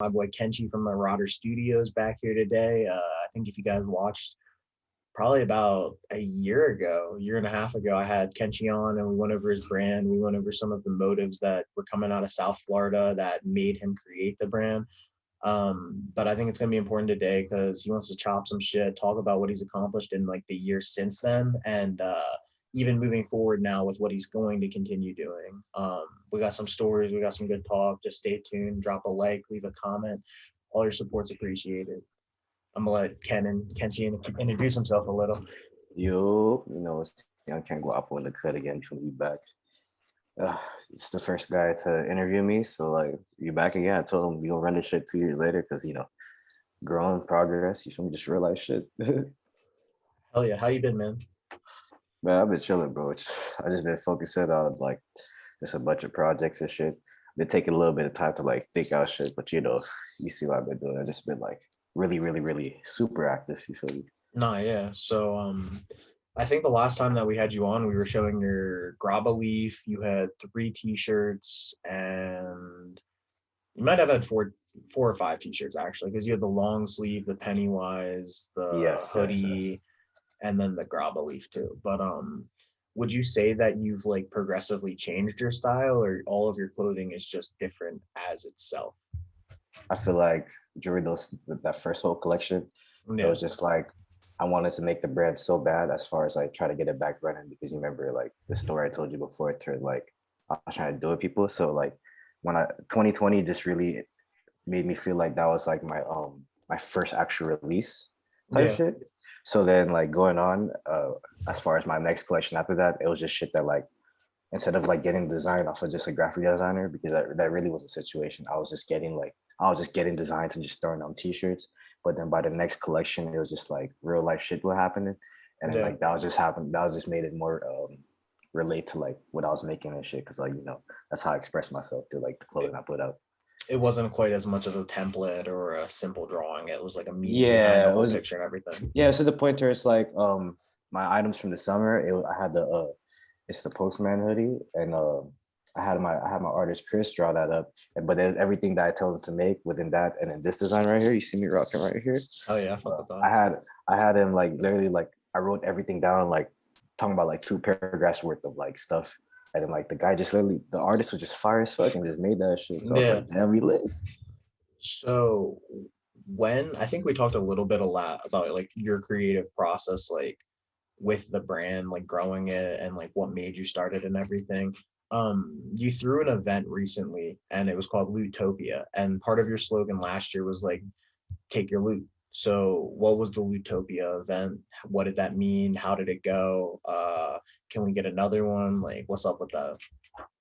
My boy Kenshi from Marauder Studios back here today. I think if you guys watched probably about a year ago, year and a half ago, I had Kenshi on and we went over his brand. We went over some of the motives that were coming out of South Florida that made him create the brand. But I think it's gonna be important today because he wants to chop some shit, talk about what he's accomplished in like the years since then, and even moving forward now with what he's going to continue doing. We got some stories, we got some good talk. Just stay tuned, drop a like, leave a comment. All your support's appreciated. I'm gonna let Ken and Kenshi introduce himself a little. It's young KenshiGuapo in the cut again. Trying to be back. It's the first guy to interview me, so like you back again. I told him we gonna run this shit 2 years later because growing progress. You should just realize shit. Hell yeah, how you been, man? Man, I've been chilling, bro. I just been focusing on like just a bunch of projects and shit. Been taking a little bit of time to like think out shit, but you see what I've been doing. I just been like really, really, really super active. You feel me? Nah, yeah. So I think the last time that we had you on, we were showing your grabba leaf. You had 3 t-shirts, and you might have had four or five t-shirts actually, because you had the long sleeve, the Pennywise, the Yes. hoodie, and then the grabba leaf too. But would you say that you've like progressively changed your style, or all of your clothing is just different as itself? I feel like during that first whole collection, it Yeah. was just like I wanted to make the brand so bad as far as like try to get it back running because you remember like the story I told you before it turned like I was trying to do it people. So like when I 2020 just really made me feel like that was like my first actual release type Yeah. shit. So then like going on, as far as my next collection after that, it was just shit that like instead of like getting design off of just a graphic designer, because that really was a situation. I was just getting designs and just throwing on t-shirts. But then by the next collection, it was just like real life shit was happening. And then Yeah. like that was just made it more relate to like what I was making and shit. Cause like, that's how I express myself through like the It, clothing I put out. it wasn't quite as much of a template or a simple drawing. It was like a meaning behind the Yeah, it whole was picture and everything. yeah, so the point where it's like my items from the summer, I had it's the Postman hoodie, and I had my artist Chris draw that up, but then everything that I told him to make within that, and then this design right here, you see me rocking right here. Oh yeah, I fuck Uh, with that. I had I had him like literally like I wrote everything down like talking about like 2 paragraphs worth of like stuff, and then like the guy just literally the artist was just fire as fuck and just made that shit. So I was Yeah. like, damn, we lit. So when I think we talked a little bit a lot about like your creative process, like with the brand, like growing it and like what made you start it and everything. You threw an event recently and it was called Lootopia. And part of your slogan last year was like take your loot. So what was the Lootopia event? What did that mean? How did it go? Can we get another one? Like what's up with that?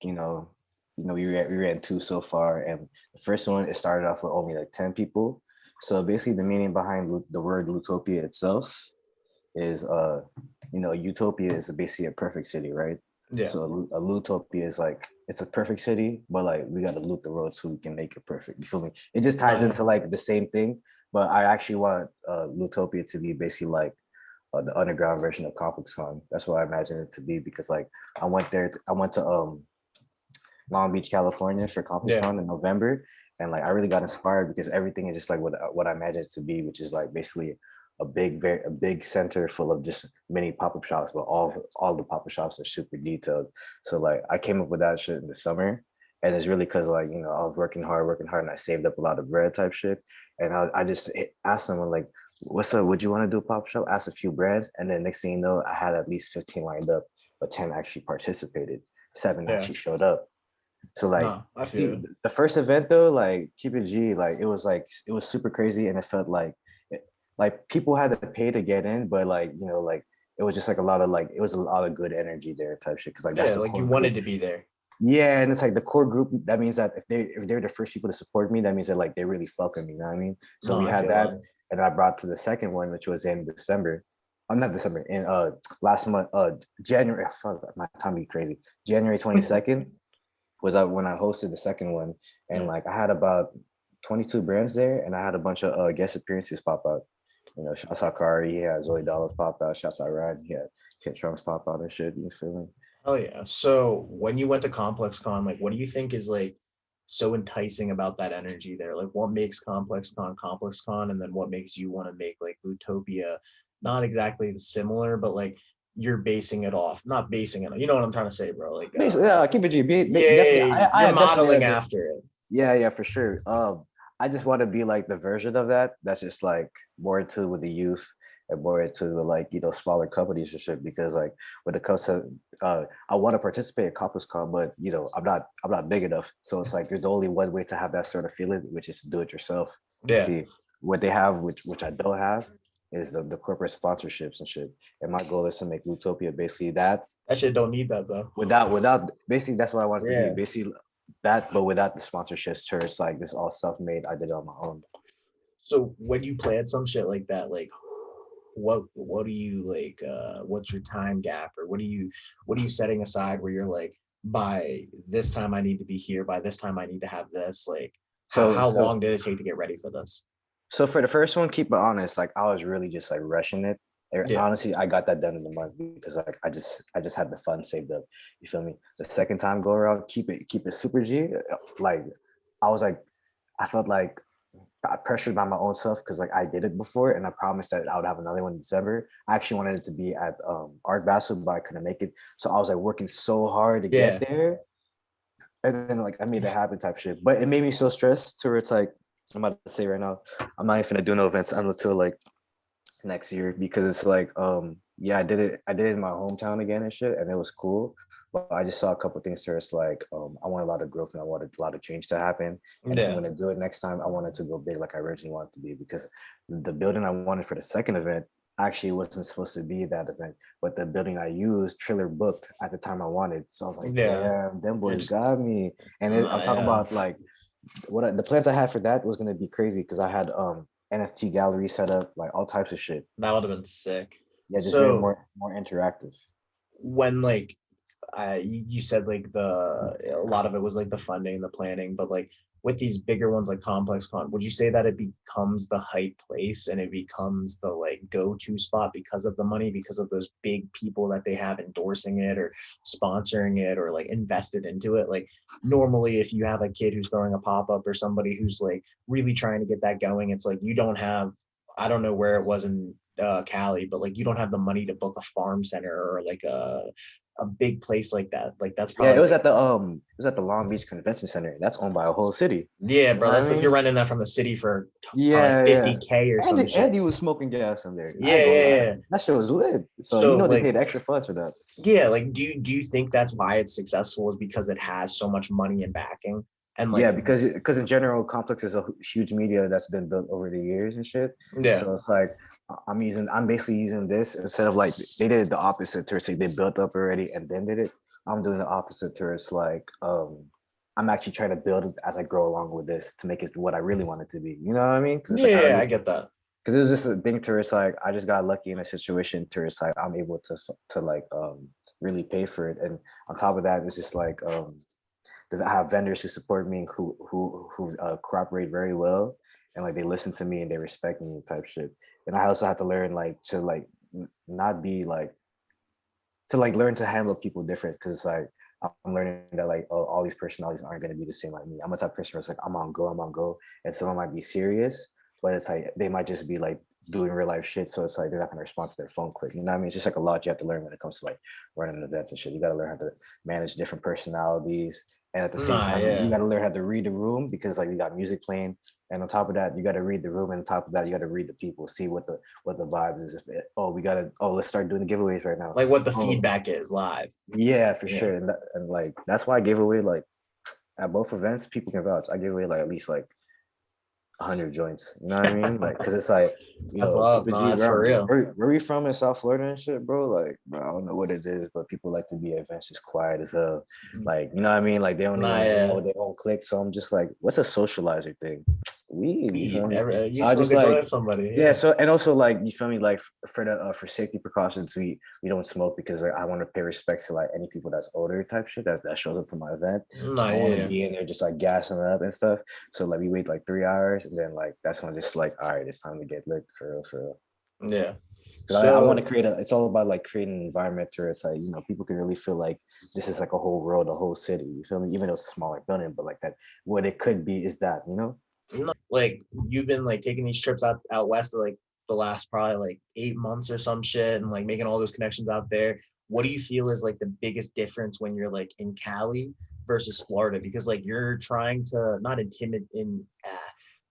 you know, we ran 2 so far, and the first one it started off with only like 10 people. So basically, the meaning behind the word Lootopia itself is, Utopia is basically a perfect city, right? Yeah. So a Lootopia is like it's a perfect city, but like we got to loot the road so we can make it perfect. You feel me? It just No, ties yeah. into like the same thing, but I actually want Lootopia to be basically like the underground version of Complex Con. That's what I imagine it to be because like I went to Long Beach, California for Yeah. ComplexCon in November. And like I really got inspired because everything is just like what I imagine it to be, which is like basically a big center full of just many pop-up shops, but all the pop-up shops are super detailed. So like I came up with that shit in the summer. And it's really because like, I was working hard and I saved up a lot of bread type shit. And I just asked someone like, what's up? Would you want to do a pop-up shop? Asked a few brands. And then next thing you know, I had at least 15 lined up, but 10 actually participated. 7 Yeah. actually showed up. So like, No, I feel see, you. the first event though, like keep it G, like it was super crazy, and it felt like people had to pay to get in, but like like it was just like it was a lot of good energy there type shit because like that's Yeah, the like you core wanted group. to be there. Yeah, and it's like the core group. That means that if they're the first people to support me, that means that like they really fuck with me. You know what I mean? So No, we I had feel that, that. and I brought to the second one, which was in December. Not December, in last month, January. Fuck, my time be crazy. January 22nd was when I hosted the second one, and Yeah. like I had about 22 brands there, and I had a bunch of guest appearances pop out. Shouts out Kari, he had Zoe Dollars pop out. Shouts out Ryan, he had Kid Trunks pop out and shit. You feel me? Oh yeah. So when you went to Complex Con, like what do you think is like so enticing about that energy there? Like what makes Complex Con, and then what makes you want to make like Utopia not exactly similar, but like you're basing it off, not basing it, you know what I'm trying to say, bro? Like Basically, yeah, keep it G. Definitely, yeah, you're I definitely modeling have this. after it. Yeah, yeah, for sure. I just want to be like the version of that that's just like more into with the youth and more into like smaller companies and shit. Because like when it comes to I want to participate in ComplexCon, but I'm not big enough. So it's like there's only one way to have that sort of feeling, which is to do it yourself. Yeah, See what they have, which I don't have, is the corporate sponsorships and shit. And my goal is to make Lootopia basically that that shit don't need that though. without basically that's what I want it to be. Yeah. Basically that, but without the sponsorships, to it's like this all self-made. I did it on my own. So when you plan some shit like that, like what do you like what's your time gap, or what are you setting aside where you're like, by this time I need to be here, by this time I need to have this, like So how so long did it take to get ready for this? so for the first one, keep it honest. Like I was really just like rushing it. Yeah. Honestly, I got that done in a month because like I just had the fund saved up. You feel me? The second time go around, keep it super G. Like I was like, I felt like I pressured by my own self because like I did it before and I promised that I would have another one in December. I actually wanted it to be at Art Basel, but I couldn't make it. So I was like working so hard to Yeah. get there. And then like I made it happen type shit. But it made me so stressed to where it's like I'm about to say right now, I'm not even gonna do no events until like next year because it's like yeah, I did it in my hometown again and shit and it was cool. But I just saw a couple things where it's like I want a lot of growth and I wanted a lot of change to happen. And if I'm Yeah. gonna do it next time, I wanted to go big like I originally wanted to be because the building I wanted for the second event actually wasn't supposed to be that event, but the building I used, Triller booked at the time I wanted. So I was like, Yeah. damn, them boys It's got me. And I'm talking yeah, about like the plans I had for that was gonna be crazy because I had NFT gallery set up, like all types of shit. that would have been sick. Yeah, just very So more interactive. when like you said like a lot of it was like the funding, the planning, but like with these bigger ones like Complex Con, would you say that it becomes the hype place and it becomes the like go-to spot because of the money, because of those big people that they have endorsing it or sponsoring it or like invested into it? Like normally if you have a kid who's throwing a pop-up or somebody who's like really trying to get that going, it's like you don't have, I don't know where it was in Cali, but like you don't have the money to book a farm center or like a big place like that. Like that's Yeah, probably like, it was at the Long Beach Convention Center. That's owned by a whole city. yeah, You know bro. what I That's like you're mean? renting that from the city for probably Yeah, yeah. 50K or some And shit. Andy was smoking gas in there. I Yeah, ain't gonna yeah, lie. yeah. That shit was lit. So So they like, paid extra funds for that. yeah, like do you think that's why it's successful, is because it has so much money and backing? And like, Yeah, because in general, Complex is a huge media that's been built over the years and shit. yeah, So it's like I'm basically using this instead of like they did the opposite to it's like they built up already and then did it. I'm doing the opposite to it's like I'm actually trying to build it as I grow along with this to make it what I really want it to be. You know what I mean? Because it's like I yeah, already I get that. because it was just a thing to it's like I just got lucky in a situation to it's like I'm able to like really pay for it. And on top of that, it's just like I have vendors who support me, who cooperate very well, and like they listen to me and they respect me type shit. And I also have to learn like to like not be like to like learn to handle people different because like I'm learning that like oh, all these personalities aren't going to be the same like me. I'm a type of person who's like I'm on go, and someone might be serious, but it's like they might just be like doing real life shit. So it's like they're not going to respond to their phone quick. You know what I mean? It's just like a lot you have to learn when it comes to like running events and shit. You got to learn how to manage different personalities, and at the same Nah, time, you yeah. got to learn how to read the room because like you got music playing. And on top of that, you got to read the room. And on top of that, you got to read the people, see what the vibes is. If let's start doing the giveaways right now. Like what the Oh, feedback is live. yeah, for Yeah. sure. And like that's why I gave away like at both events, people can vouch. I gave away like at least like 100 joints. You know what I mean? Like, cause it's like, That's keep love. it No, G that's for around. real. Where we from in South Florida and shit, bro? Like, bro, I don't know what it is, but people like to be at events just quiet as hell. Like, you know what I mean? Like, they don't Nah, even hang out yeah. with their own clique. So I'm just like, what's a socializer thing? Weed, you feel Weed. me? You So I smoke just a joint like, with somebody. yeah. Yeah. So and also like, you feel me? Like for safety precautions, we don't smoke because like, I want to pay respects to like any people that's older type shit that shows up to my event. So Nah, I don't want to yeah. be in there just like gassing up and stuff. So like we wait like 3 hours and then like that's when just like all right, it's time to get lit for real, for real. Yeah. Because I want to So create it's all about like creating an environment where it's like, you know, people can really feel like this is like a whole world, a whole city. You feel me? Even though it's a smaller building, but like that, what it could be is that, you know? like you've been like taking these trips out west of like the last probably like 8 months or some shit and like making all those connections out there. What do you feel is like the biggest difference when you're like in Cali versus Florida? Because like you're trying to not intimidate in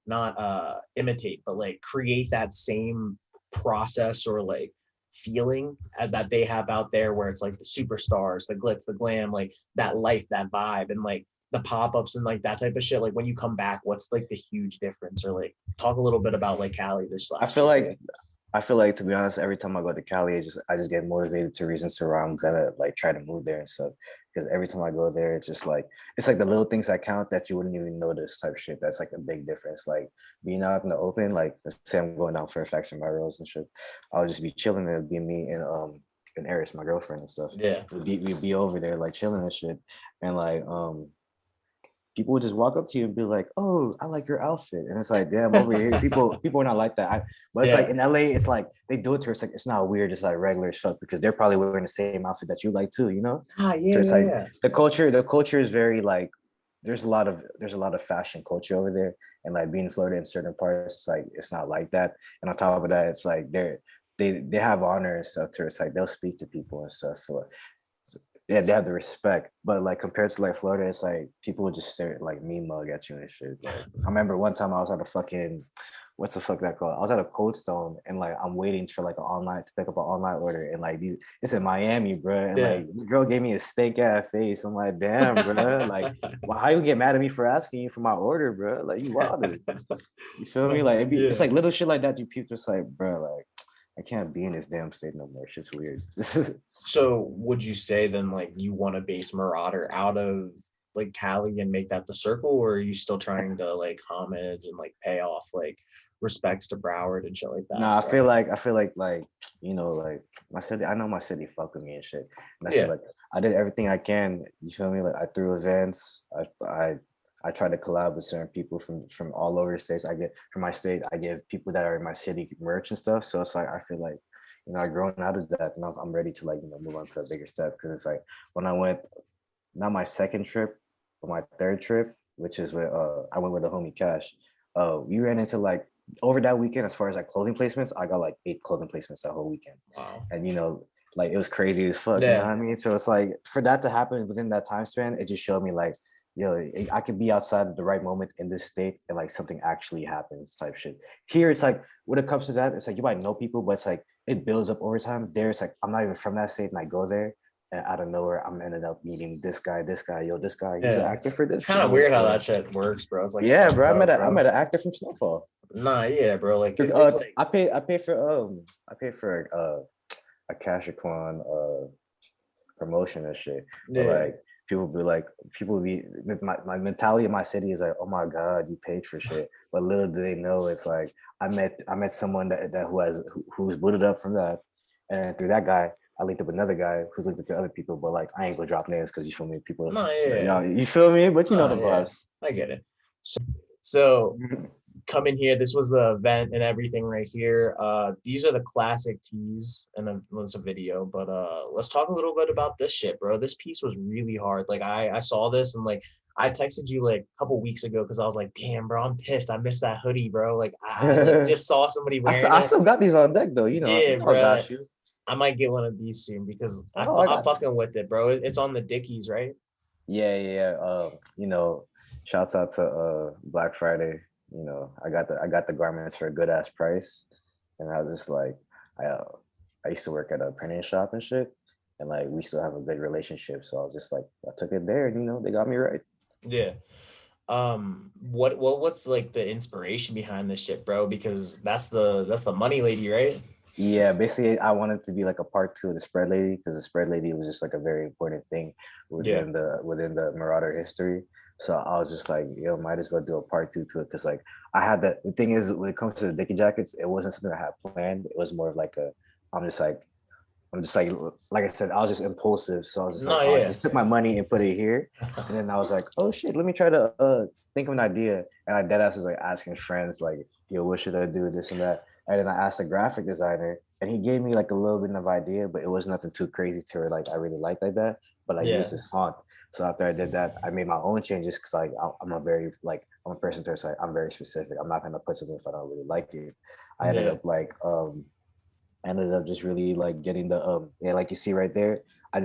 not imitate, but like create that same process or like feeling that they have out there where it's like the superstars, the glitz, the glam, like that life, that vibe, and like the pop-ups and like that type of shit. Like when you come back, what's like the huge difference? Or like talk a little bit about like Cali this I last feel year. like I feel like, to be honest, every time I go to Cali, I just get motivated to reasons to where I'm gonna like try to move there and stuff. Because every time I go there, it's like the little things that count that you wouldn't even notice type shit. That's like a big difference. Like being out in the open, like let's say I'm going out for a Fairfax and my rose and shit. I'll just be chilling. It'd be me and Eris, my girlfriend and stuff. Yeah. We'd be over there like chilling and shit. And like people would just walk up to you and be like, "Oh, I like your outfit," and it's like, "Damn, over here, people are not like that." But it's like Yeah. in LA, it's like they do it to us. Like it's not weird. It's like regular stuff because they're probably wearing the same outfit that you like too. You know, Ah, so yeah, it's yeah, like yeah. the culture is very like there's a lot of fashion culture over there, and like being in Florida in certain parts, it's like it's not like that. And on top of that, it's like they have honor and stuff too. It's like they'll speak to people and stuff. So yeah, they have the respect, but like compared to like Florida, it's like people would just stare like mean mug at you and shit. Like I remember one time I was at a fucking what's the fuck that called? I was at a Cold Stone and like I'm waiting for like an online to pick up an online order and like these it's in Miami, bro. And Yeah. like this girl gave me a steak ass face. I'm like, damn, bro. Like, well, how you get mad at me for asking you for my order, bro? Like you wilder. You feel me? Like it's Yeah. like little shit like that. You people just like, bro, like I can't be in this damn state no more. It's just weird. So would you say then like you want to base Marauder out of like Cali and make that the circle, or are you still trying to like homage and like pay off like respects to Broward and shit like No, that stuff? I feel like you know, like my city. I know my city fuck with me and shit, and I feel Yeah. like I did everything I can. You feel me? Like I threw events. I try to collab with certain people from all over the states. I get from my state. I give people that are in my city merch and stuff. So it's like I feel like you know I've grown out of that, and I'm ready to like you know move on to a bigger step because it's like when I went not my second trip, but my third trip, which is with I went with the homie Cash. We ran into like over that weekend, as far as like clothing placements, I got like 8 clothing placements that whole weekend. Wow. And you know, like it was crazy as fuck, you know what Yeah. I mean? So it's like for that to happen within that time span, it just showed me like, yo, I could be outside at the right moment in this state and like something actually happens type shit. Here it's like when it comes to that, it's like you might know people, but it's like it builds up over time. There it's like I'm not even from that state and I go there and out of nowhere I'm ended up meeting this guy, yo, this guy, he's an Yeah. actor for It's this. kind And of I'm like, weird how yo. that shit works, bro. It's like Yeah, fucked bro. up, I bro. met an actor from Snowfall. Nah, yeah, bro. Like it's like I pay for a Cashicon promotion and shit. But yeah. like people be my mentality in my city is like, oh my god, you paid for shit. But little do they know it's like I met someone that who's booted up from that. And through that guy, I linked up another guy who's linked up to other people, but like I ain't gonna drop names because you feel me, people Nah, you yeah. know, you feel me? But you know Nah, the yeah. vibes. I get it. So come in here. This was the event and everything right here. These are the classic tees, and then there's a video. But let's talk a little bit about this shit, bro. This piece was really hard. Like I saw this and like I texted you like a couple weeks ago because I was like, damn, bro, I'm pissed. I missed that hoodie, bro. Like I like just saw somebody wearing I it. still got these on deck though, Yeah, you know I bro. got you. I might get one of these soon because Oh, I I'm got fucking with it, bro. It's on the Dickies, right? yeah. You know, shouts out to Black Friday. You know, I got the garments for a good ass price, and I was just like, I uh, I used to work at a printing shop and shit, and like we still have a good relationship. So I was just like, I took it there, and you know, they got me right. Yeah. What's like the inspiration behind this shit, bro? Because that's the money lady, right? Yeah, basically, I wanted to be like a part two of the spread lady because the spread lady was just like a very important thing Yeah. within the Marauder history. So I was just like, yo, might as well do a part two to it because like I had that. The thing is, when it comes to the Dickie jackets, it wasn't something I had planned. It was more of like a, I'm just like I'm just like I said, I was just impulsive. So I was just like, No, oh, I yeah. just took my money and put it here. And then I was like, oh shit, let me try to think of an idea. And I dead ass was like asking friends, like, yo, what should I do? This and that. And then I asked a graphic designer, and he gave me like a little bit of idea, but it was nothing too crazy to where like I really like that. But I used Yeah. this font. So after I did that, I made my own changes because like I'm a very like I'm a person to say I'm very specific. I'm not gonna put something if I don't really like it. I ended Yeah. up like ended up just really like getting the yeah, like you see right there. I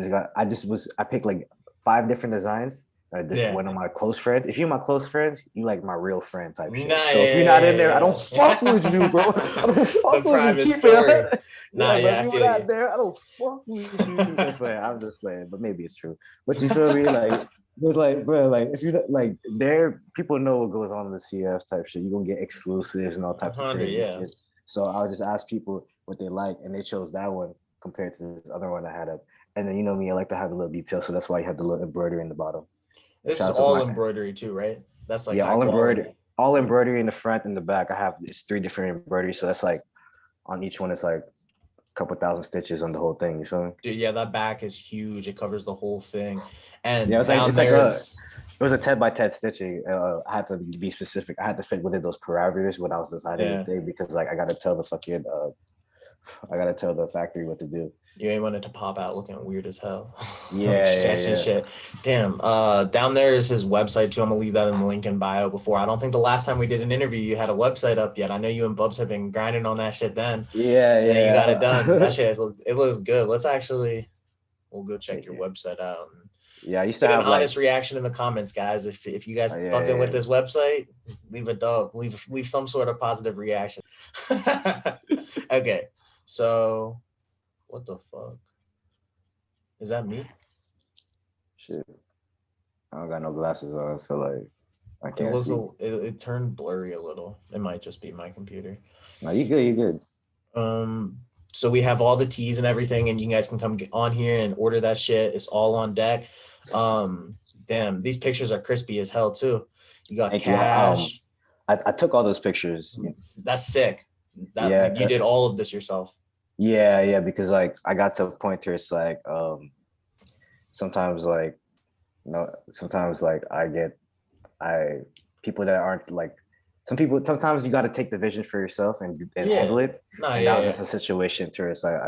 picked like 5 different designs. Yeah. One of my close friends. If you're my close friends, you like my real friend type shit. Nah, So if you're not in there, I don't fuck with you, bro. I don't the fuck with you. private Keep it story. up. Nah, Yeah, but yeah, if I you're feel you. not there, I don't fuck with you. That's why I'm just playing, but maybe it's true. But you feel me? Like it's like, bro, like if you like there, people know what goes on in the CF type shit. You're gonna get exclusives and all types of 100, crazy yeah. shit. So I would just ask people what they like, and they chose that one compared to this other one I had up. And then you know me, I like to have the little detail, so that's why you have the little embroidery in the bottom. This Shout is out to all my embroidery too, right? That's like yeah, high quality. all embroidery in the front and the back. I have it's 3 different embroideries, so that's like on each one it's like a couple thousand stitches on the whole thing. You feel me? Dude, yeah, that back is huge. It covers the whole thing. And Yeah, down there is it was a 10 by 10 stitching. I had to be specific. I had to fit within those parameters when I was designing the yeah. thing because like I gotta tell the fucking I gotta tell the factory what to do. You ain't wanted to pop out looking weird as hell. Like Yeah, yeah, stretching yeah. shit. Damn. Down there is his website too. I'm gonna leave that in the link in bio before. I don't think the last time we did an interview you had a website up yet. I know you and Bubs have been grinding on that shit then. Yeah, And then you got it done. That yeah. shit it looks good. We'll go check your website out and Yeah, I used to get an have like honest reaction in the comments, guys. If you guys yeah, fucking yeah, with this website, leave a dog, leave some sort of positive reaction. Okay, so what the fuck is that me? shit. I don't got no glasses on, so like I It can't looks see. it turned blurry a little. It might just be my computer. No, you good, you good. Um, so we have all the teas and everything, and you guys can come get on here and order that shit. It's all on deck. Damn, these pictures are crispy as hell too. You got Thank you. cash. I took all those pictures. That's sick. That Yeah, you did all of this yourself. yeah, because like I got to a point where it's like sometimes like no sometimes like I people that aren't like some people sometimes you got to take the vision for yourself and handle Yeah. it. No, And that was yeah, just a situation to where it's like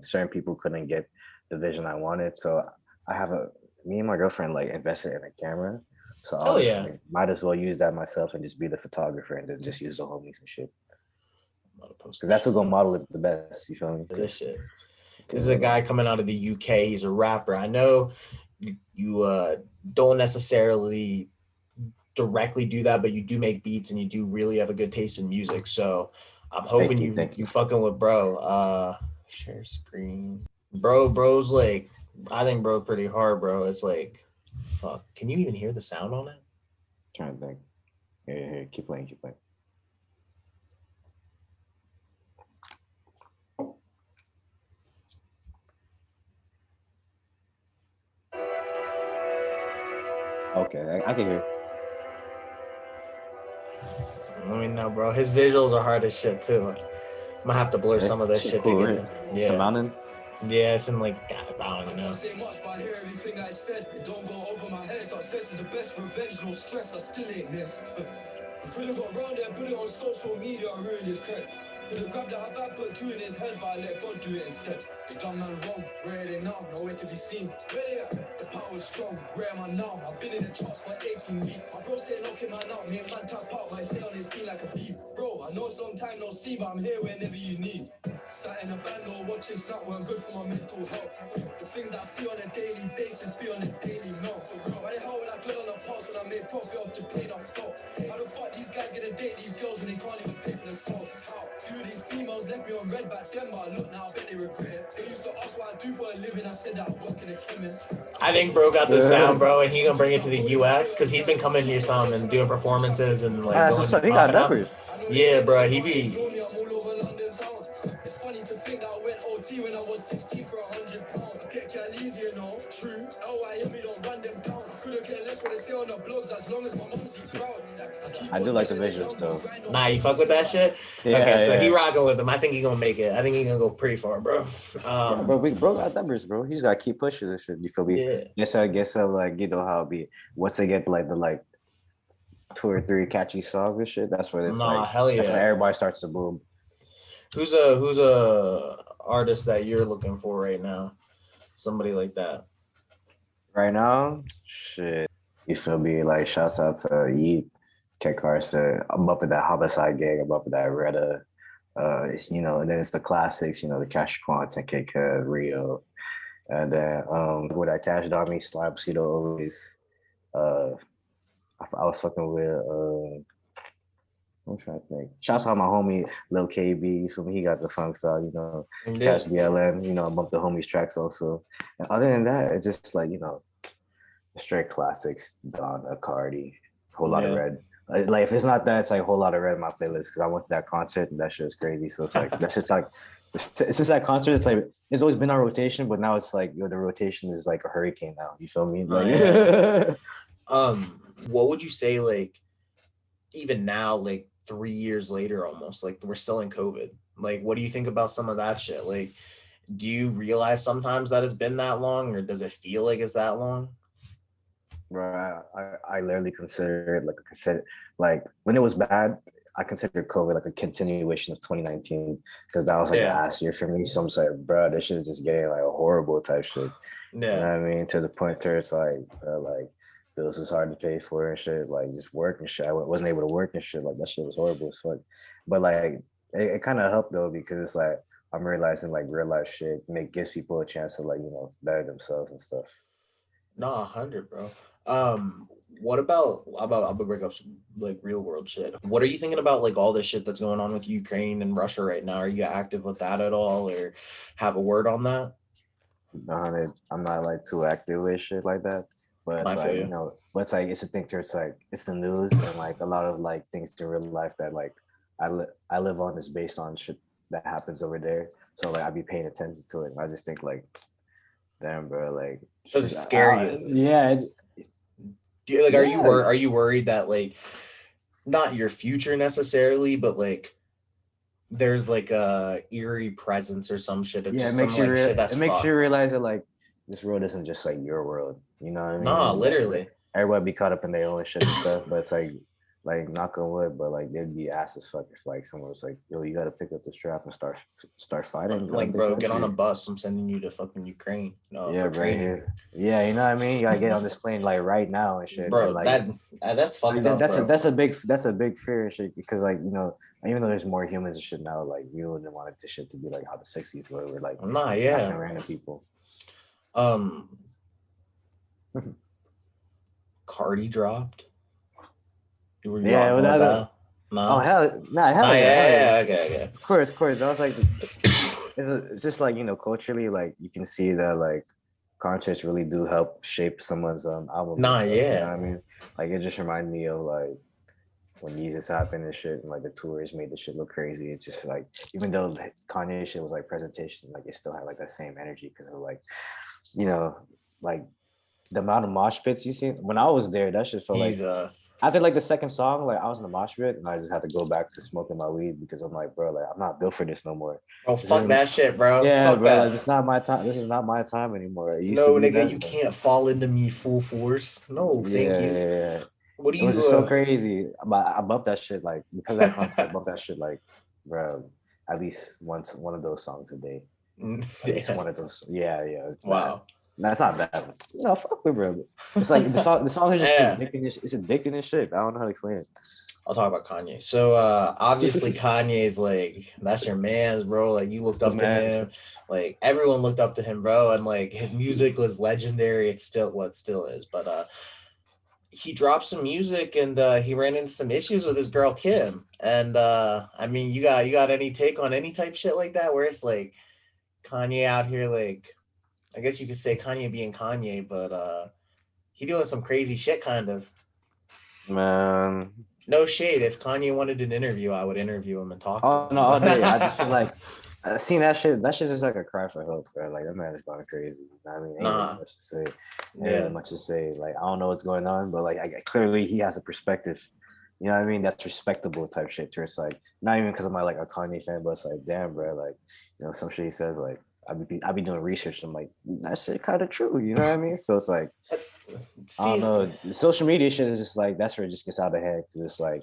certain people couldn't get the vision I wanted. So I have me and my girlfriend like invested in a camera. So I hell was yeah. like, might as well use that myself and just be the photographer and then just use the homies and shit. I'm about to post Because this that's who shit gonna model it the best. You feel me? for this shit. This is Because a guy coming out of the UK. He's a rapper. I know you don't necessarily directly do that, but you do make beats and you do really have a good taste in music. So I'm hoping thank you you. fucking with bro. Share screen. Bro's like I think bro pretty hard, bro. It's like fuck. Can you even hear the sound on it? Trying to think. Yeah, keep playing, keep playing. Okay, I can hear. I mean, no, bro. His visuals are hard as shit too. I'm gonna have to blur some of this Shit's shit to cool, get right? it. It's a Yeah. mountain. Yeah, it's in like I don't know. Say much, but I hear everything I said. It don't go over my head. Success is the best revenge, no stress. I still ain't missed. I could've got around there, put it on social media, I ruined his credit. Could've grabbed that bad, put 2 in his head, but I let God do it instead. It's done man wrong. Where are they now? Nowhere to be seen. Where they at? The power is strong. Where am I now? I've been in the charts for 18 weeks. My bro stay knocking man out. Me and man tap out, but I stay on his team like a peep. Bro, I know it's long time no see, but I'm here whenever you need. Sat in a band or watching Snap weren't good for my mental health. The things I see on a daily basis be on a daily note. Why the hell would I dwell on the past when I made profit off the pain I've felt? How the fuck these guys gonna date these girls when they can't even pay for themselves? How? Few of these females left me on red back then, but look now, I bet they regret it. They used to ask what I do for a living, I said that I work in a chemist. I think bro got the sound, bro, and he gonna bring it to the US because he's been coming here some and doing performances and like going So he got popping up. numbers. Yeah, bro, he be. It's funny to think that I went OT when I was 16 for £100. I can't get easy, you know. True. LYM, we don't run them down. I couldn't care less what they say on the blogs as long as my mom's proud. I do like the visuals though. Nah, you fuck with that shit? Yeah, Okay, so he yeah. rocking with him. I think he gonna make it. I think he gonna go pretty far, bro. Yeah, bro, bro got numbers, bro. He's gotta keep pushing this shit. You feel me? Yeah. Guess like you know how it be. Once they get like the 2 or 3 catchy songs and shit, that's where it's Nah, like hell that's when yeah. everybody starts to boom. Who's a artist that you're looking for right now? Somebody like that. Right now, shit. You feel me? Like, shouts out to Yeet, Ken Carson. I'm up in that Homicide gang. I'm up in that Retta. And then it's the classics, the Cash Quan, 10K Rio. And then with that Cash Dami, Slime Pseudo always. Uh, I was fucking with I'm trying to think. Shouts out my homie Lil KB. You feel me? He got the funk style, Yeah. Cash DLN, I bumped the homies tracks also. And other than that, it's just like, straight classics, Don, Cardi, Whole Lot of Yeah. Red. Like if it's not that, it's like a Whole Lot of Red in my playlist because I went to that concert and that shit was crazy. So it's like that's just like it's just that concert. It's like it's always been on rotation, but now it's like the rotation is like a hurricane now. You feel me? Like Yeah. What would you say, like, even now, like 3 years later, almost, like we're still in COVID? Like, what do you think about some of that shit? Like, do you realize sometimes that it's been that long, or does it feel like it's that long? Right. I literally consider it like when it was bad, I considered COVID like a continuation of 2019 because that was like the Yeah. last year for me. So I'm just like, bro, this shit is just getting like a horrible type shit. You know Yeah. what I mean? To the point where it's like bills is hard to pay for and shit. Like just work and shit. I wasn't able to work and shit. Like that shit was horrible as fuck. But like it kind of helped though because it's like I'm realizing like real life shit gives people a chance to like better themselves and stuff. No, 100, bro. What about I'm gonna bring up some like real world shit. What are you thinking about, like all this shit that's going on with Ukraine and Russia right now? Are you active with that at all, or have a word on that? 100. I'm not like too active with shit like that. But it's I feel like, you. but it's like it's a thing to it's like it's the news and like a lot of like things in real life that like I live on is based on shit that happens over there. So like I be paying attention to it. And I just think like, damn bro, like Does it scare you? yeah, Do you, like, yeah. are you worried that, like, not your future necessarily, but like there's like a eerie presence or some shit of Yeah, just some like shit that's it makes you fucked? realize that like this world isn't just like your world. You know what I Nah, mean? Like literally. everybody be caught up in their own shit and stuff, but it's like knock on wood, but like they'd be ass as fuck if like someone was like, yo, you gotta pick up the strap and start fighting Like, other bro, get on a country. bus. I'm sending you to fucking Ukraine. No, Yeah, for right training. here. Yeah, you know what I mean? You gotta get on this plane like right now and shit. And Bro, that's like fucked up, bro. that's a big fear and shit because like, even though there's more humans and shit now, like you wouldn't want this shit to be like how the 60s were, we're like Nah, attacking yeah. random people. Um, Cardi dropped. Were you Yeah, rocking with without that? oh Nah. hell, nah, Nah, hell yeah. yeah, okay, okay. Of course. That was like it's just like culturally, like you can see that like concerts really do help shape someone's album and Nah, stuff. You know yeah. what I mean? Like it just reminded me of like when Yeezus happened and shit, and like the tours made the shit look crazy. It's just like even though Kanye shit was like presentation, like it still had like that same energy because of like like the amount of mosh pits you see when I was there, that shit felt like Jesus. after like the second song, like I was in the mosh pit and I just had to go back to smoking my weed because I'm like, bro, like I'm not built for this no more. Oh, This fuck isn't, that shit, bro. yeah, Fuck bro, like that. it's not my time. This is not my time anymore. It used to No, be nigga, then, you but can't fall into me full force. No, thank you. yeah. What do It was you just so crazy. But I bumped that shit like because of that concert, I bumped that shit like, bro, at least once one of those songs a day. At least yeah. one of those. Yeah, it's bad. Wow. That's not bad. No, fuck with bro. It's like the song is just Yeah. addicting. It's addicting and shit. I don't know how to explain it. I'll talk about Kanye. So obviously Kanye's like, that's your man's, bro. Like, you looked The up to man. him. Like, everyone looked up to him, bro. And like his music was legendary. It's still what still is. But he dropped some music and he ran into some issues with his girl Kim. And I mean, you got any take on any type shit like that where it's like Kanye out here, like, I guess you could say Kanye being Kanye, but he doing some crazy shit kind of. Man. No shade. If Kanye wanted an interview, I would interview him and talk to Oh him. no, all day. I just feel like seeing that shit. That shit's just like a cry for help, bro. Like that man is going crazy. I mean, ain't really Nah. much to say. Ain't Yeah. really much to say. Like I don't know what's going on, but like clearly he has a perspective. You know what I mean? That's respectable type shit. To it's like not even because I'm like a Kanye fan, but it's like damn, bro. Like some shit he says like I be doing research. And I'm like that shit kind of true. You know what I mean? So it's like I don't know. The social media shit is just like that's where it just gets out of hand because it's like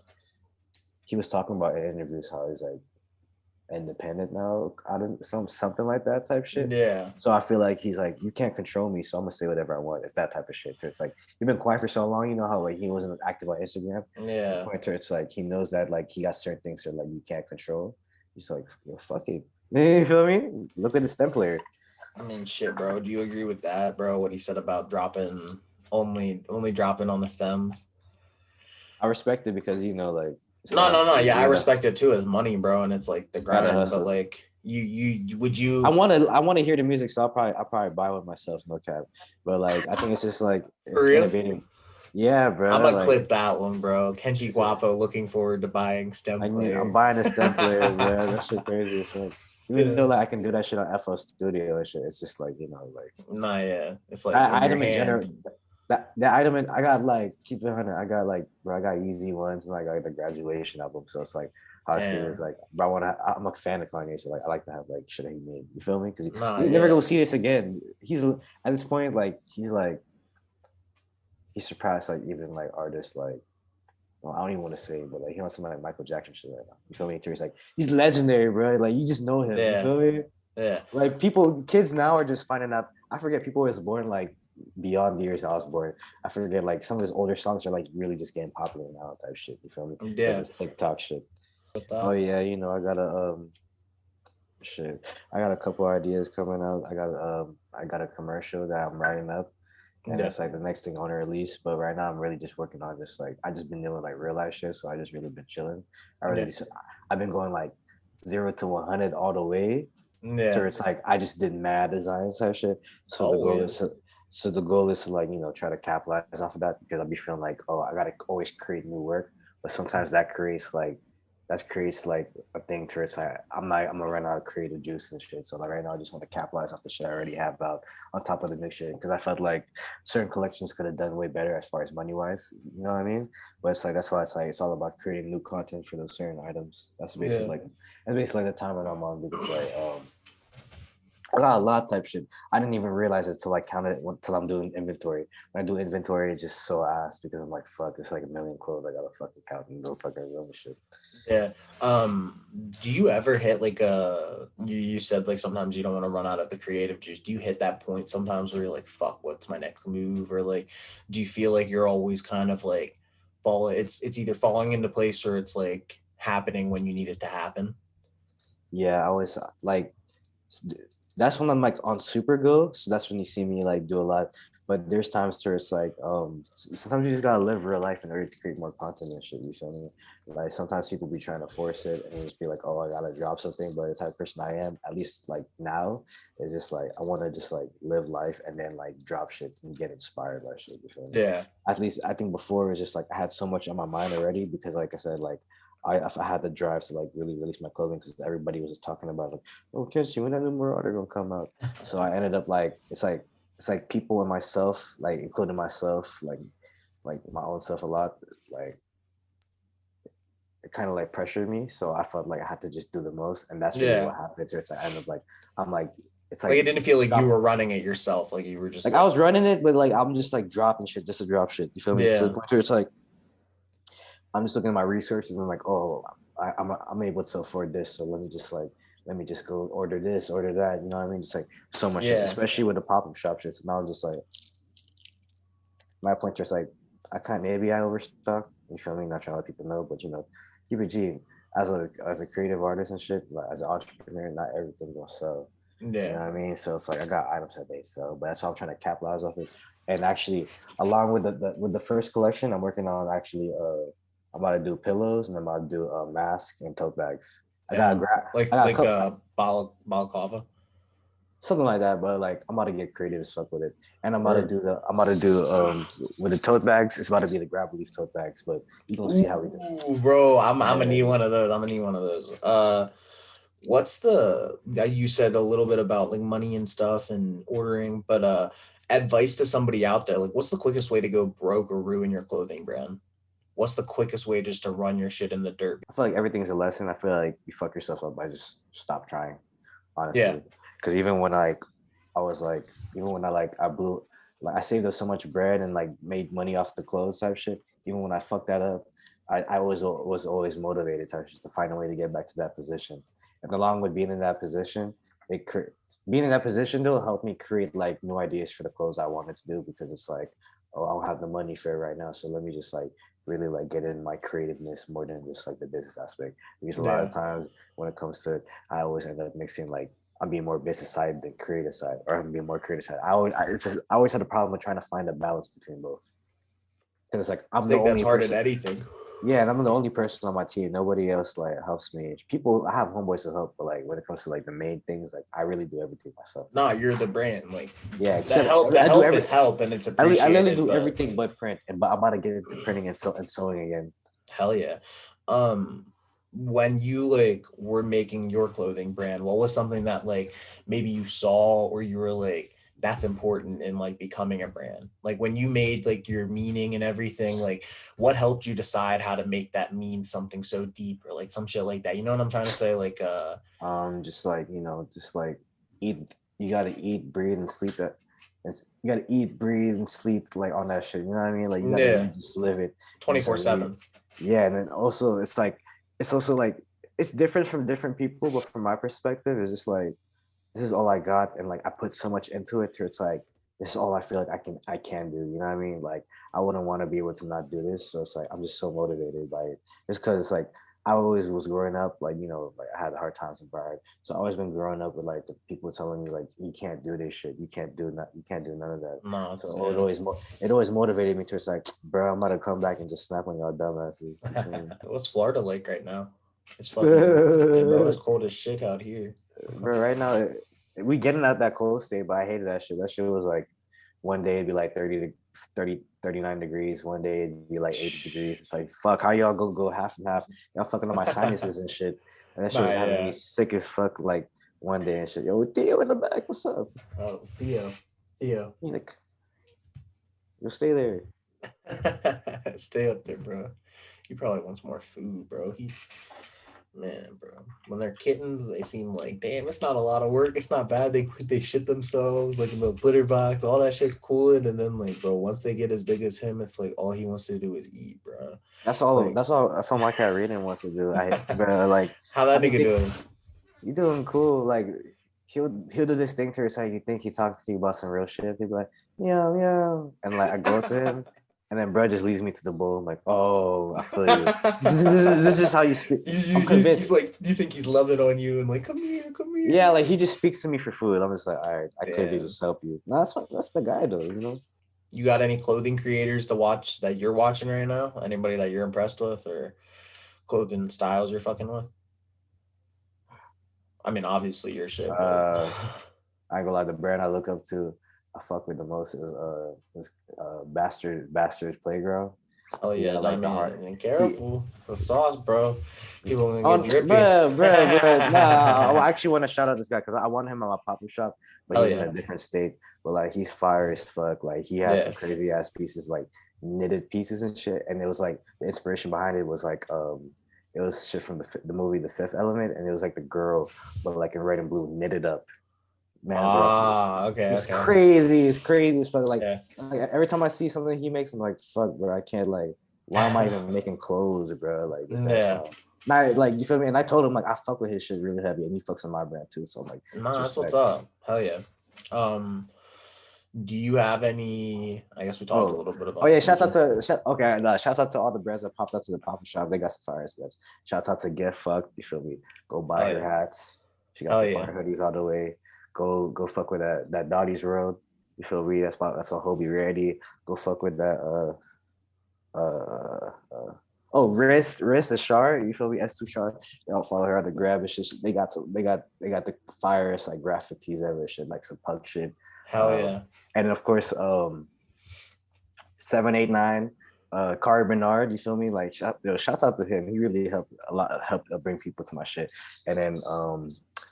he was talking about in interviews how he's like independent now, out of something like that type shit. Yeah. So I feel like he's like, you can't control me, so I'm gonna say whatever I want. It's that type of shit. So it's like you've been quiet for so long, you know how like he wasn't active on Instagram. The Yeah. point where it's like he knows that like he got certain things that like you can't control. He's like, yo, fuck it. You feel me? Look at the stem player. I mean, shit, bro. Do you agree with that, bro? What he said about dropping only dropping on the stems? I respect it because you know, like No. you Yeah, I gotta, respect it too as money, bro, and it's like the gotta grind. But hustle. like, you would I you want to hear the music, so I'll probably buy one myself, no cap. But like, I think it's just like for real? innovating. Yeah, I'm bro. gonna Like, clip that one, bro. Kenshi it's a, Guapo looking forward to buying stem I'm player. buying a stem player, bro. That shit crazy as fuck. Even though Yeah. like I can do that shit on FL Studio and shit, it's just like you know like Nah, yeah. It's like that in your item in general. hand. That item in, I got like keep it 100. I got like bro, I got easy ones and like I got the graduation album. So it's like how I see it is Damn. like bro, I'm a fan of Kanye, so like I like to have like shit that he made. You feel me? Because Nah, you never go yeah. see this again. He's at this point like he surpassed like even like artists like well, I don't even want to say, but like he wants somebody like Michael Jackson shit right now. You feel me? He's like he's legendary, bro. Like you just know him. You Yeah. feel me? Yeah. Like kids now are just finding out. I forget people was born like beyond the years I was born. I forget like some of his older songs are like really just getting popular now type shit. You feel me? Because Yeah. it's TikTok shit. With Oh that. yeah, you know I got a shit. I got a couple ideas coming out. I got a commercial that I'm writing up. And Yeah. that's like the next thing I want to release. But right now I'm really just working on just like I just been doing like real life shit. So I just really been chilling. Yeah. I've been going like 0 to 100 all the way. So Yeah. it's like I just did mad designs type shit. So the goal is Always. to the goal is to like, you know, try to capitalize off of that because I'll be feeling like, oh, I gotta always create new work. But sometimes that creates like a thing to it's like I'm gonna run out of creative juice and shit. So like right now I just want to capitalize off the shit I already have out on top of the new shit. Cause I felt like certain collections could have done way better as far as money wise. You know what I mean? But it's like that's why it's like it's all about creating new content for those certain items. Yeah. That's basically the time that I'm on because like I got a lot type shit. I didn't even realize it till I counted it till I'm doing inventory. When I do inventory, it's just so ass because I'm like, fuck, it's like a million clothes. I gotta fucking count and go fucking room and shit. Yeah. Do you ever hit like you said like sometimes you don't want to run out of the creative juice. Do you hit that point sometimes where you're like, fuck, what's my next move? Or like do you feel like you're always kind of like it's either falling into place or it's like happening when you need it to happen? Yeah, I was like, that's when I'm like on super go. So that's when you see me like do a lot. But there's times where it's like, sometimes you just gotta live real life in order to create more content and shit. You feel me? Like sometimes people be trying to force it and just be like, oh, I gotta drop something. But the type of person I am, at least like now, is just like I want to just like live life and then like drop shit and get inspired by shit. You feel me? Yeah. At least I think before it was just like I had so much on my mind already because like I said, like I had the drive to like really release my clothing because everybody was just talking about like, oh, Kenshi, when that new Marauder gonna come out? So I ended up like it's like people and myself, like including myself, like my own self a lot, like it kind of like pressured me. So I felt like I had to just do the most, and that's really Yeah. what happened. So it's like I end up like I'm like it's Like like it didn't feel like you stop. were running it yourself. Like you were just Like I was running it, but like I'm just like dropping shit just to drop shit. You feel me? To the yeah. point where it's like I'm just looking at my resources and I'm like, oh, I'm able to afford this, so let me just go order this, order that. You know what I mean? Just like so much shit, Yeah. especially with the pop up shop shit. So now I'm just like my point just like maybe I overstock. You feel me? Not trying to let people know, but you know, keep it G. As a creative artist and shit, like as an entrepreneur, not everything gonna sell. You know Yeah. what I mean? So it's like I got items that they sell, but that's how I'm trying to capitalize off it. And actually, along with the first collection, I'm working on actually I'm about to do pillows and I'm about to do a mask and tote bags. Damn. I got a Like couple balaclava. something like that, but like I'm about to get creative as fuck with it. And Word. I'm about to do with the tote bags, it's about to be the grab release tote bags, but you gonna see how we do. Ooh, bro, I'm gonna Yeah. need one of those. I'm gonna need one of those. What's the you said a little bit about like money and stuff and ordering, but advice to somebody out there, like what's the quickest way to go broke or ruin your clothing brand? What's the quickest way just to run your shit in the dirt? I feel like everything's a lesson. I feel like you fuck yourself up by just stop trying, Yeah. honestly. Because even when I was like, even when I blew, like I saved up so much bread and like made money off the clothes type shit. Even when I fucked that up, I was always motivated type shit to find a way to get back to that position. And along with being in that position, being in that position though helped me create like new ideas for the clothes I wanted to do, because it's like, oh, I don't have the money for it right now, so let me just like really like get in my creativeness more than just like the business aspect. Because a lot Yeah. of times when it comes to, I always end up mixing like I'm being more business side than creative side, or I'm being more creative side. I always had a problem with trying to find a balance between both, because it's like I I'm the think that's only hard in person. anything. Yeah, and I'm the only person on my team. Nobody else like helps me. People, I have homeboys to help, but like when it comes to like the main things, like I really do everything myself. Nah, you're the brand. Like Yeah, the except help, the I do help is help, and it's I literally appreciated. do But everything but print, but I'm about to get into printing and sewing again. hell yeah. Um, when you like were making your clothing brand, what was something that like maybe you saw or you were like, that's important in like becoming a brand? Like when you made like your meaning and everything, like what helped you decide how to make that mean something so deep or like some shit like that? You know what I'm trying to say? Like Just like just like eat. You gotta eat, breathe, and sleep. You gotta eat, breathe, and sleep like on that shit. You know what I mean? Like you gotta yeah, really just live it. And it's a really 24/7. yeah, and then also it's also like it's different from different people, but from my perspective, it's just like this is all I got, and like I put so much into it to it's like this is all I feel like I can do. You know what I mean? Like I wouldn't want to be able to not do this. So it's like I'm just so motivated by it. It's because it's like I always was growing up, like like I had hard times in Bride. So I always been growing up with like the people telling me like you can't do this shit, you can't do none of that. No, So yeah. it always motivated me to it's like, bro, I'm about to come back and just snap on y'all dumbasses. What's Florida like right now? It's fucking bro, it's cold as shit out here. Bro, right now we getting out that cold state, but I hated that shit. That shit was like one day it'd be like 30 to 39 degrees. One day it'd be like 80 degrees. It's like, fuck, how y'all go half and half? Y'all fucking on my sinuses and shit. And that shit Nah, was having me yeah. sick as fuck like one day and shit. Yo, Theo in the back, what's up? Oh, Theo. Theo. You like, you'll stay there. Stay up there, bro. He probably wants more food, bro. Man, bro. When they're kittens, they seem like, damn, it's not a lot of work. It's not bad. They shit themselves like in the litter box. All that shit's cool. And then like, bro, once they get as big as him, it's like all he wants to do is eat, bro. Like, That's all my cat Raiden wants to do. Bro, like how I that be nigga think doing? you doing cool. Like he'll do this thing to her, so you think he talking to you about some real shit. He'll be like, meow, meow. And like I go up to him, and then bro just leads me to the bowl. I'm like, oh, I feel you. This is how you speak. I'm He's convinced. like, do you think he's loving on you and like, come here, come here? Yeah, like he just speaks to me for food. I'm just like, all right, I could Damn. just help you. No, that's the guy though, you know. You got any clothing creators to watch that you're watching right now? Anybody that you're impressed with or clothing styles you're fucking with? I mean, obviously your shit, but I ain't gonna lie, the brand I look up to, I fuck with the most is Bastard's Playground. oh He yeah, got I like the heart. mean, He careful the sauce, bro. People Oh, gonna get drippy. bruh. Nah, I actually want to shout out this guy because I want him at my pop-up shop, but Hell he's in yeah, a different state. But like he's fire as fuck. Like he has some yeah. crazy ass pieces, like knitted pieces and shit. And it was like the inspiration behind it was like it was shit from the movie The Fifth Element, and it was like the girl, but like in red and blue, knitted up. Man's like Ah, okay, it's okay. crazy. It's crazy. It's fuck Yeah. like every time I see something he makes, I'm like, fuck, bro. I can't like. Why am I even making clothes, bro? Like this guy's Yeah. fine. Not like you feel me. And I told him like I fuck with his shit really heavy, and he fucks with my brand too. So I'm like, it's Nah, that's what's respect. up. Hell yeah. Um, do you have any? I guess we talked a Oh, little bit oh about yeah. food. Okay. No, shouts out to all the brands that popped up to the pop shop. They got some fire brands. Shouts out to Get Fucked. You feel me? Go buy Hell her yeah. hats. She got Hell some yeah. fire hoodies all the way. Go fuck with that Dottie's Road. You feel me? That's a Hobie Ready. Go fuck with that oh, wrist is Shar. You feel me? S2 Shar. Y'all follow her on the grab and shit. They got the firest like graphic tees ever shit, like some punk shit. Hell yeah. And of course 789 Car Bernard, you feel me? Like shouts out to him. He really helped bring people to my shit. And then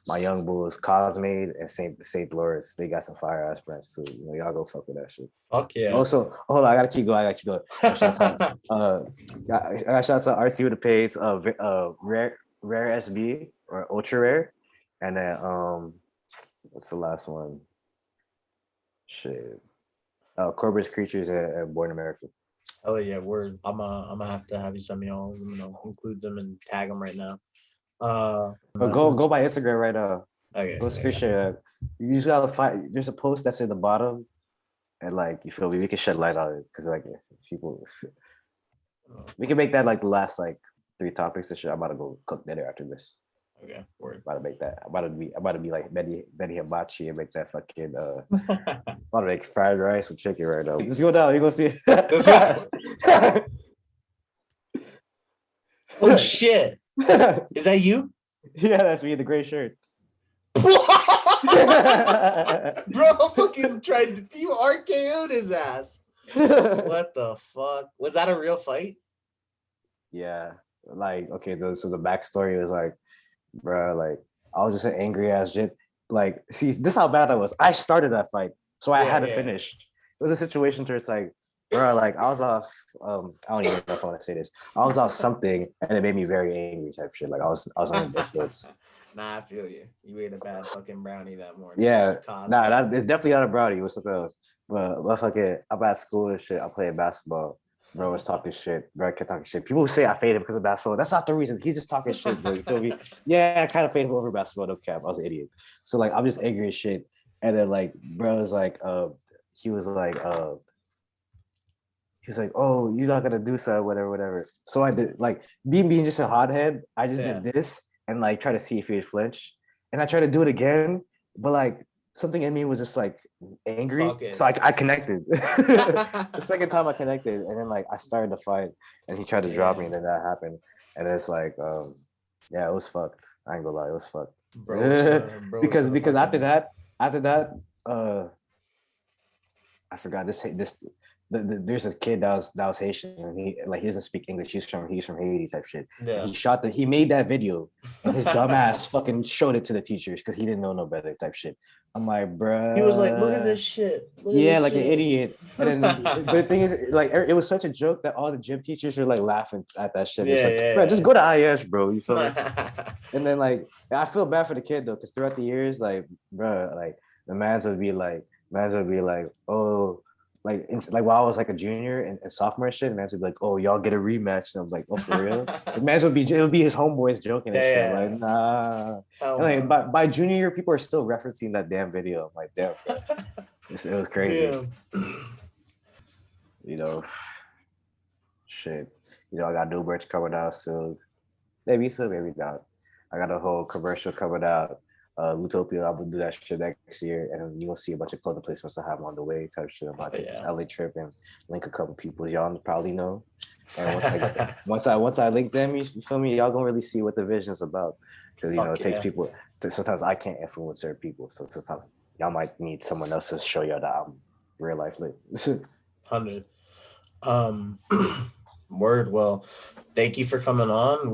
my young bulls, Cosmade and Saint Lawrence, they got some fire ass brands too. You know, y'all go fuck with that shit. Fuck yeah. Also, hold on, I gotta keep going. Shouts out, I got shouts out RT with the page, rare SB or ultra rare, and then what's the last one? Shit, Corbett's Creatures and Born America. Oh yeah, I'm gonna have to have you send me all. Include them and tag them right now. But go by Instagram right now. Okay. Go screenshot. You usually gotta find. There's a post that's in the bottom, and like you feel me. We can shed light on it because like people. We can make that like the last like 3 topics and shit. I'm about to go cook dinner after this. Okay. Word. I'm about to make that. I'm about to be like Betty Hibachi and make that fucking I'm about to make fried rice with chicken right now. Just go down. You gonna see it. Oh shit! Is that you? Yeah, that's me in the gray shirt. Bro, fucking tried to you RKO'd his ass. What the fuck? Was that a real fight? Yeah, like okay. So the backstory was like, bro, like I was just an angry ass shit. Like, see, this is how bad I was. I started that fight, so I had to finish. It was a situation where it's like, bro, like I was off. I don't even know if I want to say this. I was off something, and it made me very angry type shit. Like I was on influence. Nah, I feel you. You ate a bad fucking brownie that morning. Yeah, nah, it's definitely not a brownie. It was something else. But fucking, I'm at school and shit. I'm playing basketball. Bro was talking shit. Bro, I kept talking shit. People say I faded because of basketball. That's not the reason. He's just talking shit, bro. You feel me? Yeah, I kind of faded over basketball. No cap. I was an idiot. So like, I'm just angry as shit. And then like, bro was like, he was like, oh, you're not gonna do so, whatever. So I did like being just a hothead. I just did this and like try to see if he'd flinch. And I tried to do it again, but like something in me was just like angry. So I connected. The second time I connected, and then like I started to fight, and he tried to drop me, and then that happened. And it's like, yeah, it was fucked. I ain't gonna lie, it was fucked. Because after that, I forgot this. There's this kid that was Haitian, and he doesn't speak English. He's from Haiti type shit. Yeah. He made that video, and his dumb ass fucking showed it to the teachers because he didn't know no better type shit. I'm like, bruh. He was like, look at this shit. An idiot. And then, but the thing is, like, it was such a joke that all the gym teachers were like laughing at that shit. It's like, bro, just go to IS, bro. You feel me? And then like, I feel bad for the kid though, because throughout the years, like, bro, like the mans would be like, oh. Like while I was like a junior and sophomore and shit, man would be like, "Oh, y'all get a rematch," and I'm like, "Oh, for real?" The man would be his homeboys joking and shit. Like, nah. And like by junior year, people are still referencing that damn video. I'm like, damn, bro. It was crazy. Damn. You know, shit. You know, I got new merch coming out soon. Maybe soon, maybe not. I got a whole commercial coming out. Lootopia, I'm gonna do that shit next year, and you'll see a bunch of clothing placements I have on the way type shit. About this LA trip and link a couple people y'all probably know. And once I link them, you feel me? Y'all gonna really see what the vision is about. Because you know, it takes people. Sometimes I can't influence certain people, so sometimes y'all might need someone else to show y'all that I'm real life lit. 100. Word. Well, thank you for coming on.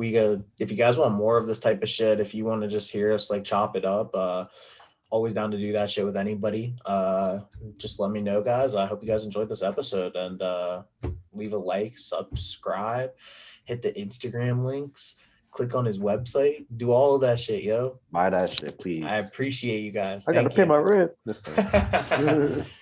If you guys want more of this type of shit, if you want to just hear us like chop it up, always down to do that shit with anybody. Just let me know, guys. I hope you guys enjoyed this episode, and leave a like, subscribe, hit the Instagram links, click on his website, do all of that shit, yo. Buy that shit, please. I appreciate you guys. I gotta pay my rent.